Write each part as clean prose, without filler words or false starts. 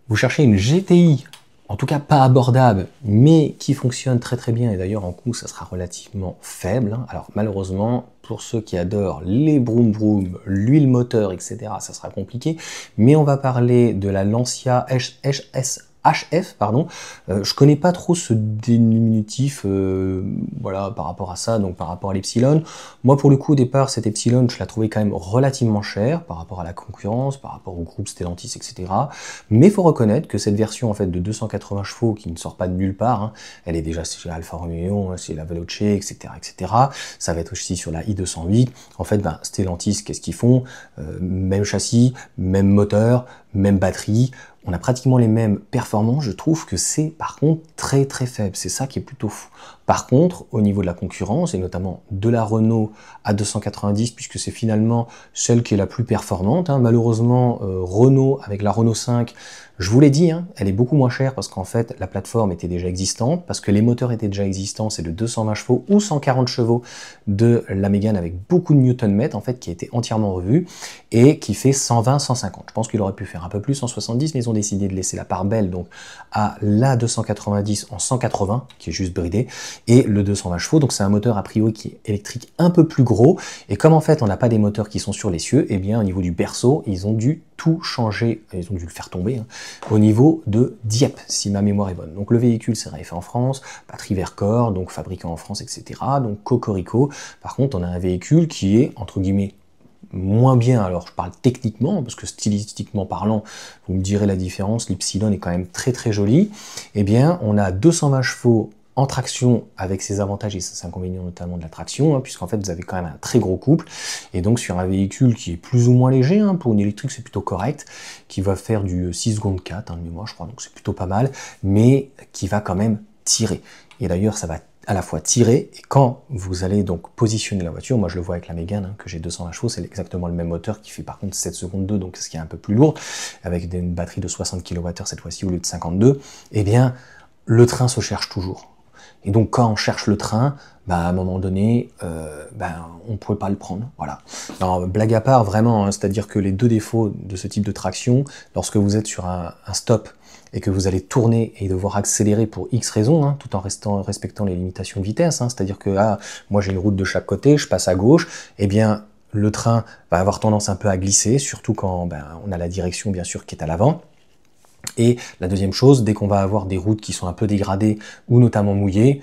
Vous cherchez une GTI, en tout cas pas abordable, mais qui fonctionne très très bien, et d'ailleurs en coût ça sera relativement faible. Alors malheureusement, pour ceux qui adorent les broom broom, l'huile moteur, etc., ça sera compliqué, mais on va parler de la Lancia HF, pardon. Je connais pas trop ce diminutif, voilà, par rapport à ça, donc par rapport à l'Epsilon. Moi, pour le coup, au départ, cette Epsilon, je la trouvais quand même relativement chère par rapport à la concurrence, par rapport au groupe Stellantis, etc. Mais il faut reconnaître que cette version en fait de 280 chevaux, qui ne sort pas de nulle part, hein, elle est déjà chez Alfa Romeo, chez la Veloce, etc., etc. Ça va être aussi sur la i208. En fait, Stellantis, qu'est-ce qu'ils font? Même châssis, même moteur, même batterie. On a pratiquement les mêmes performances. Je trouve que c'est par contre très très faible. C'est ça qui est plutôt fou. Par contre, au niveau de la concurrence, et notamment de la Renault A290, puisque c'est finalement celle qui est la plus performante, hein. Malheureusement, Renault, avec la Renault 5, je vous l'ai dit, hein, elle est beaucoup moins chère parce qu'en fait, la plateforme était déjà existante, parce que les moteurs étaient déjà existants, c'est de 220 chevaux ou 140 chevaux de la Mégane avec beaucoup de Nm, en fait, qui a été entièrement revu, et qui fait 120-150. Je pense qu'il aurait pu faire un peu plus, 170, mais ils ont décidé de laisser la part belle donc à la 290 en 180, qui est juste bridé, et le 220 chevaux, donc c'est un moteur a priori qui est électrique un peu plus gros, et comme en fait on n'a pas des moteurs qui sont sur l'essieu, et bien au niveau du berceau, ils ont dû tout changer, ils ont dû le faire tomber, hein, au niveau de Dieppe, si ma mémoire est bonne. Donc le véhicule c'est fait en France, batterie Vercors, donc fabriquant en France, etc. Donc Cocorico. Par contre, on a un véhicule qui est, entre guillemets, moins bien, alors je parle techniquement, parce que stylistiquement parlant, vous me direz la différence, l'Ypsilon est quand même très très joli. Eh bien, on a 220 chevaux en traction avec ses avantages et ses inconvénients, notamment de la traction, hein, puisqu'en fait vous avez quand même un très gros couple, et donc sur un véhicule qui est plus ou moins léger, hein, pour une électrique c'est plutôt correct, qui va faire du 6 secondes 4, hein, de mémoire je crois, donc c'est plutôt pas mal, mais qui va quand même tirer. Et d'ailleurs ça va à la fois tirer, et quand vous allez donc positionner la voiture, moi je le vois avec la Mégane, hein, que j'ai 220 chevaux, c'est exactement le même moteur qui fait par contre 7 secondes 2, donc ce qui est un peu plus lourd, avec une batterie de 60 kWh cette fois-ci au lieu de 52, eh bien le train se cherche toujours. Et donc quand on cherche le train, à un moment donné, on ne pouvait pas le prendre. Voilà. Alors, blague à part, vraiment, hein, c'est-à-dire que les deux défauts de ce type de traction, lorsque vous êtes sur un stop et que vous allez tourner et devoir accélérer pour X raisons, hein, tout en respectant les limitations de vitesse, hein, c'est-à-dire que moi j'ai une route de chaque côté, je passe à gauche, eh bien le train va avoir tendance un peu à glisser, surtout quand on a la direction bien sûr qui est à l'avant. Et la deuxième chose, dès qu'on va avoir des routes qui sont un peu dégradées ou notamment mouillées,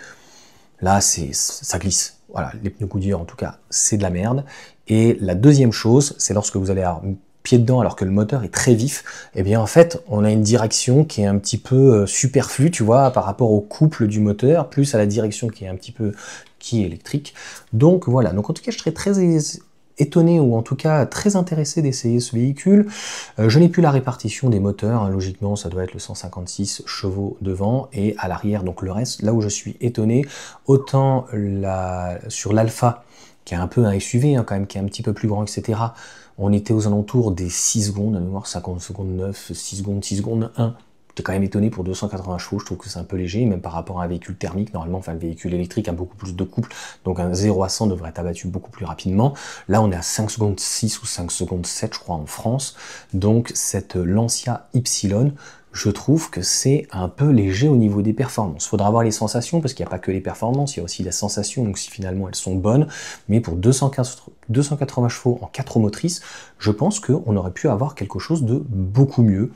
là ça glisse. Voilà, les pneus Goodyear en tout cas, c'est de la merde. Et la deuxième chose, c'est lorsque vous allez avoir pied dedans alors que le moteur est très vif, et bien en fait on a une direction qui est un petit peu superflue, tu vois, par rapport au couple du moteur, plus à la direction qui est un petit peu électrique. Donc voilà, donc en tout cas je serais très étonné ou en tout cas très intéressé d'essayer ce véhicule. Je n'ai plus la répartition des moteurs, hein. Logiquement ça doit être le 156 chevaux devant et à l'arrière, donc le reste, là où je suis étonné, autant sur l'Alpha, qui est un peu un SUV, hein, quand même, qui est un petit peu plus grand, etc. On était aux alentours des 6 secondes, à mémoire 50 secondes 9, 6 secondes 1. J'étais quand même étonné pour 280 chevaux, je trouve que c'est un peu léger, même par rapport à un véhicule thermique. Normalement, le véhicule électrique a beaucoup plus de couple, donc un 0 à 100 devrait être abattu beaucoup plus rapidement. Là, on est à 5 secondes 6 ou 5 secondes 7, je crois, en France. Donc, cette Lancia Ypsilon, je trouve que c'est un peu léger au niveau des performances. Il faudra voir les sensations, parce qu'il n'y a pas que les performances, il y a aussi la sensation, donc si finalement elles sont bonnes. Mais pour 280 chevaux en 4 roues motrices, je pense qu'on aurait pu avoir quelque chose de beaucoup mieux,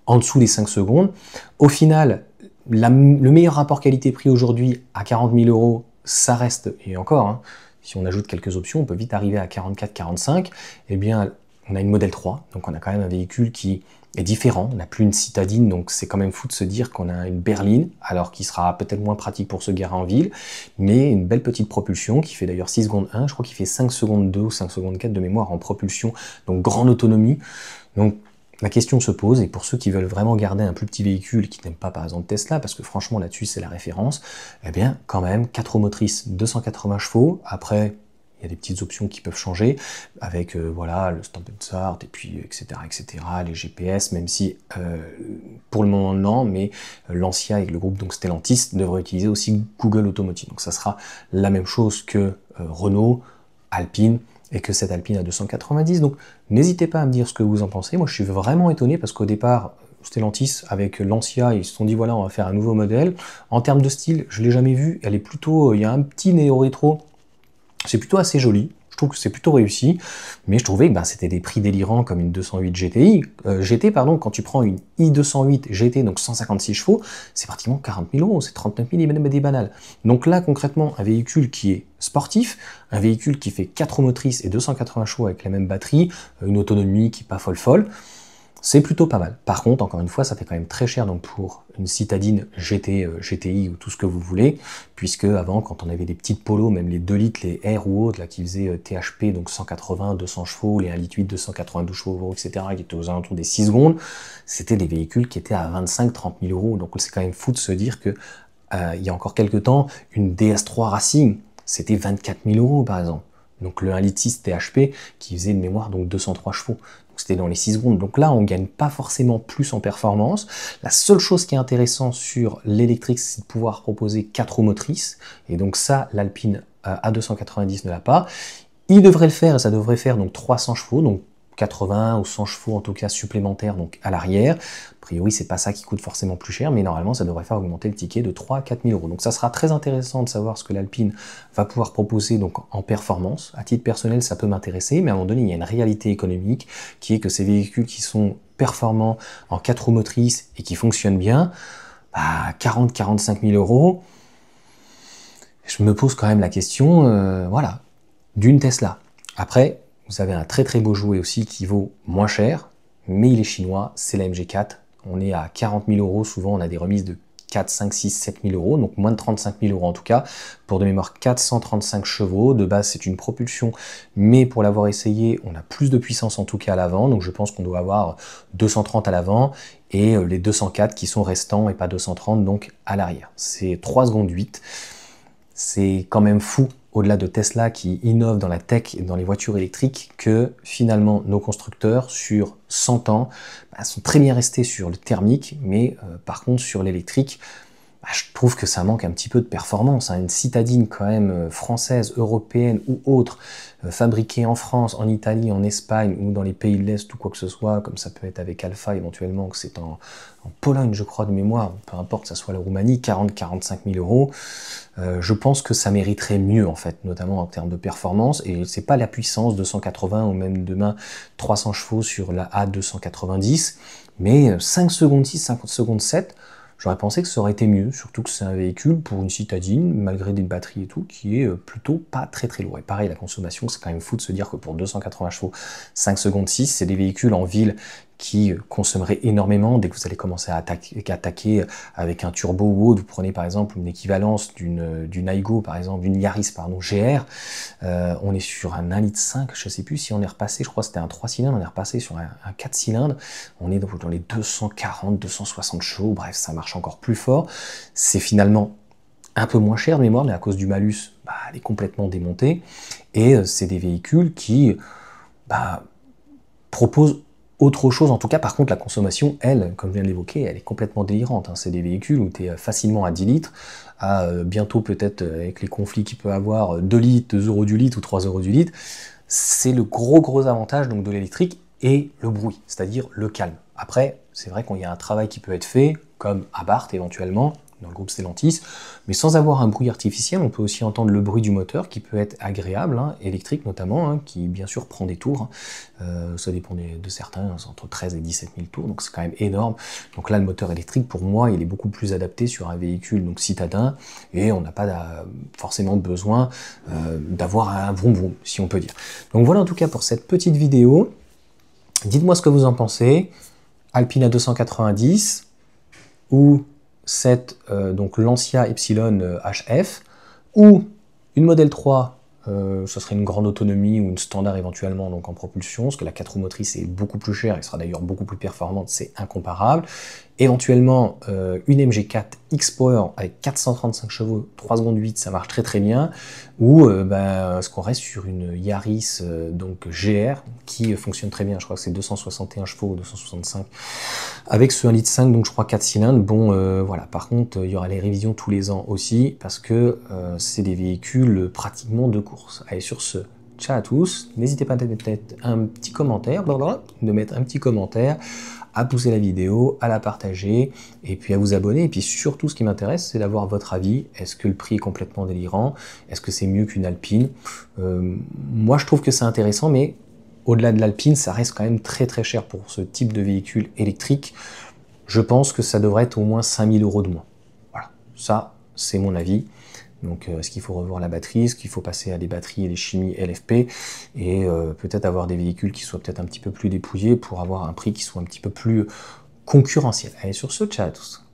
en dessous des 5 secondes. Au final, le meilleur rapport qualité-prix aujourd'hui à 40 000 €, ça reste, et encore, hein, si on ajoute quelques options, on peut vite arriver à 44-45. Eh bien, on a une Model 3, donc on a quand même un véhicule qui est différent, on n'a plus une citadine, donc c'est quand même fou de se dire qu'on a une berline, alors qui sera peut-être moins pratique pour se garer en ville, mais une belle petite propulsion qui fait d'ailleurs 6 secondes 1, je crois qu'il fait 5 secondes 2 ou 5 secondes 4 de mémoire en propulsion, donc grande autonomie. Donc la question se pose, et pour ceux qui veulent vraiment garder un plus petit véhicule, qui n'aiment pas par exemple Tesla, parce que franchement là-dessus c'est la référence, eh bien quand même 4 roues motrices, 280 chevaux, après il y a des petites options qui peuvent changer, avec voilà, le stop and start, et puis etc., les GPS, même si pour le moment non, mais Lancia et le groupe donc Stellantis devraient utiliser aussi Google Automotive, donc ça sera la même chose que Renault, Alpine, et que cette Alpine a 290, donc n'hésitez pas à me dire ce que vous en pensez. Moi je suis vraiment étonné parce qu'au départ, Stellantis avec Lancia, ils se sont dit voilà, on va faire un nouveau modèle. En termes de style, je l'ai jamais vu, elle est plutôt, il y a un petit néo-rétro, c'est plutôt assez joli. Je trouve que c'est plutôt réussi, mais je trouvais que ben, c'était des prix délirants comme une 208 GT, pardon, quand tu prends une i208 GT, donc 156 chevaux, c'est pratiquement 40 000 euros, c'est 39 000 des banales. Donc là, concrètement, un véhicule qui est sportif, un véhicule qui fait 4 roues motrices et 280 chevaux avec la même batterie, une autonomie qui n'est pas folle, c'est plutôt pas mal. Par contre, encore une fois, ça fait quand même très cher donc pour une citadine GT, GTI ou tout ce que vous voulez, puisque avant, quand on avait des petites polos, même les 2 litres, les R ou autres, là, qui faisaient THP, donc 180, 200 chevaux, les 1 litre 8, 292 chevaux, etc., qui étaient aux alentours des 6 secondes, c'était des véhicules qui étaient à 25-30 000 euros. Donc c'est quand même fou de se dire que il y a encore quelques temps, une DS3 Racing, c'était 24 000 euros par exemple. Donc le 1 litre 6 THP qui faisait de mémoire donc 203 chevaux. C'était dans les 6 secondes. Donc là, on ne gagne pas forcément plus en performance. La seule chose qui est intéressante sur l'électrique, c'est de pouvoir proposer 4 roues motrices. Et donc ça, l'Alpine A290 ne l'a pas. Il devrait le faire, et ça devrait faire donc 300 chevaux, donc 80 ou 100 chevaux en tout cas supplémentaires donc à l'arrière. A priori, c'est pas ça qui coûte forcément plus cher, mais normalement, ça devrait faire augmenter le ticket de 3 à 4 000 euros. Donc ça sera très intéressant de savoir ce que l'Alpine va pouvoir proposer donc en performance. À titre personnel, ça peut m'intéresser, mais à un moment donné, il y a une réalité économique qui est que ces véhicules qui sont performants en 4 roues motrices et qui fonctionnent bien, bah, 40-45 000 euros, je me pose quand même la question, voilà, d'une Tesla. Après, vous avez un très très beau jouet aussi qui vaut moins cher, mais il est chinois, c'est la MG4. On est à 40 000 euros, souvent on a des remises de 4, 5, 6, 7 000 euros, donc moins de 35 000 euros en tout cas. Pour de mémoire, 435 chevaux. De base, c'est une propulsion, mais pour l'avoir essayé, on a plus de puissance en tout cas à l'avant, donc je pense qu'on doit avoir 230 à l'avant et les 204 qui sont restants et pas 230 donc à l'arrière. C'est 3 secondes 8. C'est quand même fou, au-delà de Tesla qui innove dans la tech et dans les voitures électriques, que finalement nos constructeurs, sur 100 ans, sont très bien restés sur le thermique, mais par contre sur l'électrique, je trouve que ça manque un petit peu de performance. Une citadine quand même française, européenne ou autre, fabriquée en France, en Italie, en Espagne ou dans les pays de l'Est ou quoi que ce soit, comme ça peut être avec Alpha éventuellement, que c'est en Pologne je crois de mémoire, peu importe que ça soit la Roumanie, 40-45 000 euros, je pense que ça mériterait mieux en fait, notamment en termes de performance, et c'est pas la puissance 280 ou même demain 300 chevaux sur la A290, mais 5 secondes 6, 50 secondes 7, j'aurais pensé que ça aurait été mieux, surtout que c'est un véhicule pour une citadine, malgré des batteries et tout, qui est plutôt pas très très lourd. Et pareil, la consommation, c'est quand même fou de se dire que pour 280 chevaux, 5 secondes 6, c'est des véhicules en ville qui consommeraient énormément. Dès que vous allez commencer à attaquer avec un turbo ou autre, vous prenez par exemple une équivalence d'une Aygo, par exemple, d'une Yaris, pardon, GR, on est sur un 1,5 litre, je sais plus si on est repassé, je crois que c'était un 3 cylindres, on est repassé sur un 4 cylindres, on est dans les 240, 260 chevaux, bref, ça marche encore plus fort. C'est finalement un peu moins cher de mémoire, mais à cause du malus, elle est complètement démontée, et c'est des véhicules qui proposent autre chose. En tout cas, par contre, la consommation, elle, comme je viens de l'évoquer, elle est complètement délirante. C'est des véhicules où tu es facilement à 10 litres, à bientôt peut-être, avec les conflits qu'il peut avoir, 2 litres, 2 euros du litre ou 3 euros du litre. C'est le gros avantage donc, de l'électrique et le bruit, c'est-à-dire le calme. Après, c'est vrai qu'il y a un travail qui peut être fait, comme à Barthes éventuellement, dans le groupe Stellantis, mais sans avoir un bruit artificiel, on peut aussi entendre le bruit du moteur qui peut être agréable, électrique notamment, qui bien sûr prend des tours, ça dépend de certains, c'est entre 13 et 17 000 tours, donc c'est quand même énorme. Donc là, le moteur électrique, pour moi, il est beaucoup plus adapté sur un véhicule donc citadin, et on n'a pas forcément besoin d'avoir un vroom vroom, si on peut dire. Donc voilà en tout cas pour cette petite vidéo. Dites-moi ce que vous en pensez. Alpine A290 ou donc Lancia Ypsilon HF, ou une Model 3, ce serait une grande autonomie ou une standard éventuellement donc en propulsion, parce que la 4 roues motrices est beaucoup plus chère et sera d'ailleurs beaucoup plus performante, c'est incomparable. Éventuellement une MG4 X-Power avec 435 chevaux, 3 secondes 8, ça marche très très bien, ou est-ce qu'on reste sur une Yaris donc GR qui fonctionne très bien, je crois que c'est 261 chevaux ou 265, avec ce 1,5 litre, donc je crois 4 cylindres. Bon voilà, par contre il y aura les révisions tous les ans aussi, parce que c'est des véhicules pratiquement de course. Allez, sur ce, ciao à tous, n'hésitez pas à mettre un petit commentaire, à pousser la vidéo, à la partager, et puis à vous abonner. Et puis surtout, ce qui m'intéresse, c'est d'avoir votre avis. Est-ce que le prix est complètement délirant? Est-ce que c'est mieux qu'une Alpine? Moi, je trouve que c'est intéressant, mais au-delà de l'Alpine, ça reste quand même très très cher pour ce type de véhicule électrique. Je pense que ça devrait être au moins 5000 € de moins. Voilà, ça, c'est mon avis. Donc, est-ce qu'il faut revoir la batterie? Est-ce qu'il faut passer à des batteries et des chimies LFP? Et peut-être avoir des véhicules qui soient peut-être un petit peu plus dépouillés pour avoir un prix qui soit un petit peu plus concurrentiel. Allez, sur ce, ciao à tous.